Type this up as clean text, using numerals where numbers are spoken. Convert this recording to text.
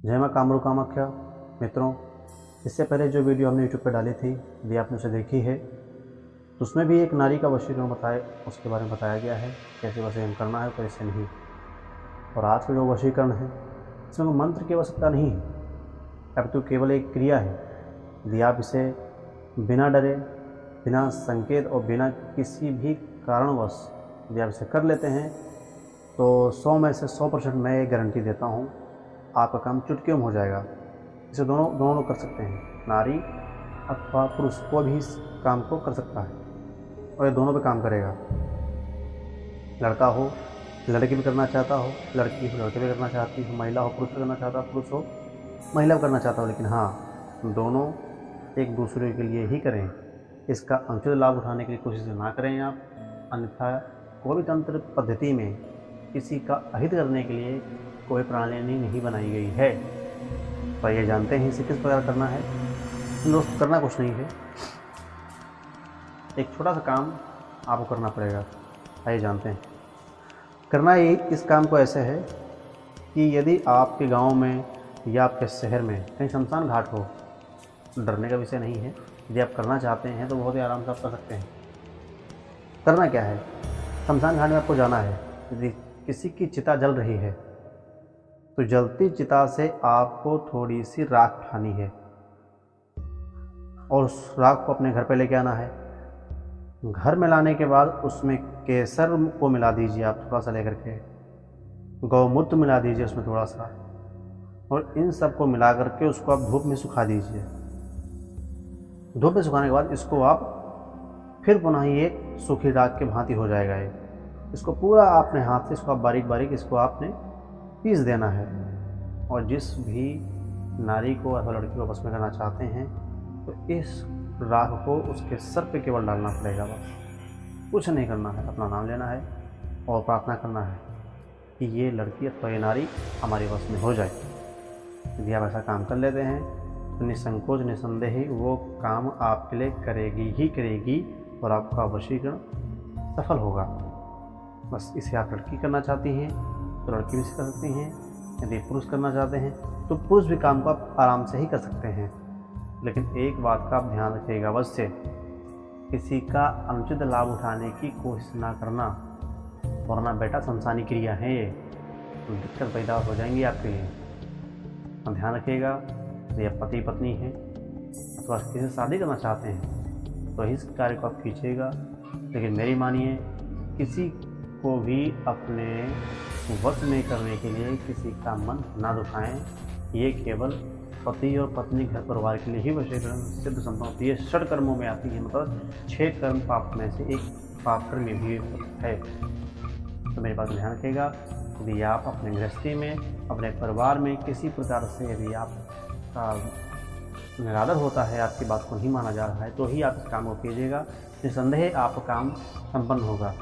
जय मां कामरू कामाख्या। मित्रों, इससे पहले जो वीडियो हमने यूट्यूब पर डाली थी, यदि आपने उसे देखी है तो उसमें भी एक नारी का वशीकरण उसके बारे में बताया गया है, कैसे वशीकरण करना है कैसे नहीं। और आज का जो वशीकरण है इसमें मंत्र की आवश्यकता नहीं है, अब तो केवल एक क्रिया है। यदि आप इसे बिना डरे, बिना संकेत और बिना किसी भी कारणवश यदि आप इसे कर लेते हैं तो 100 में से 100% मैं ये गारंटी देता हूँ, आपका काम चुटकियों में हो जाएगा। इसे दोनों लोग कर सकते हैं, नारी अथवा पुरुष को भी इस काम को कर सकता है और ये दोनों पे काम करेगा। लड़का हो लड़की भी करना चाहता हो, लड़की हो लड़के भी करना चाहती हो, महिला हो पुरुष भी करना चाहता हो, पुरुष हो महिला भी करना चाहता हो। लेकिन हाँ, दोनों एक दूसरे के लिए ही करें, इसका अनुचित लाभ उठाने के लिए कोशिश ना करें आप। अन्यथा कोई भी तंत्र पद्धति में किसी का अहित करने के लिए कोई प्रणाली नहीं बनाई गई है। तो ये जानते हैं इसे किस प्रकार करना है। दोस्त, करना कुछ नहीं है, एक छोटा सा काम आपको करना पड़ेगा। आइए जानते हैं। करना ही इस काम को ऐसे है कि यदि आपके गांव में या आपके शहर में कहीं शमशान घाट हो, डरने का विषय नहीं है। यदि आप करना चाहते हैं तो बहुत ही आराम से आप कर सकते हैं। करना क्या है, शमशान घाट में आपको जाना है। यदि किसी की चिता जल रही है तो जलती चिता से आपको थोड़ी सी राख उठानी है और उस राख को अपने घर पे लेके आना है। घर में लाने के बाद उसमें केसर को मिला दीजिए आप थोड़ा सा लेकर के, गौमूत्र मिला दीजिए उसमें थोड़ा सा, और इन सब को मिला करके उसको आप धूप में सुखा दीजिए। धूप में सुखाने के बाद इसको आप फिर पुनः ये सूखी राख के भांति हो जाएगा। ये इसको पूरा आपने हाथ से इसको आप बारीक बारीक इसको आपने पीस देना है। और जिस भी नारी को अथवा लड़की को बस में करना चाहते हैं तो इस राख को उसके सर पे केवल डालना पड़ेगा, बस कुछ नहीं करना है। अपना नाम लेना है और प्रार्थना करना है कि ये लड़की अथवा ये नारी हमारे वश में हो जाए। यदि आप ऐसा काम कर लेते हैं तो निसंकोच निसंदेह वो काम आपके लिए करेगी ही करेगी और आपका वशीकरण सफल होगा। बस इसे आप लड़की करना चाहती हैं तो लड़की भी कर सकती हैं, यदि पुरुष करना चाहते हैं तो पुरुष भी काम को आप आराम से ही कर सकते हैं। लेकिन एक बात का आप ध्यान रखिएगा अवश्य, किसी का अनुचित लाभ उठाने की कोशिश ना करना, वरना बेटा शमशानी क्रिया है ये, तो दिक्कत पैदा हो जाएंगी आपके लिए। और ध्यान रखिएगा, यदि आप पति पत्नी हैं अथवा किसी से शादी करना चाहते हैं तो इस कार्य को आप कीजिएगा। लेकिन मेरी मानिए, किसी को भी अपने वश में करने के लिए किसी का मन ना दुखाएं। ये केवल पति और पत्नी घर परिवार के लिए ही वशीकरण सिद्ध संभव होती है। 6 कर्मों में आती है, मतलब 6 कर्म पाप में से एक पाप कर्म भी है। तो मेरी बात ध्यान रखिएगा, यदि आप अपने गृहस्थी में अपने परिवार में किसी प्रकार से यदि आपका निरादर होता है, आपकी बात को नहीं माना जा रहा है, तो ही आप इस काम को कीजिएगा। निसंदेह आपका काम संपन्न होगा।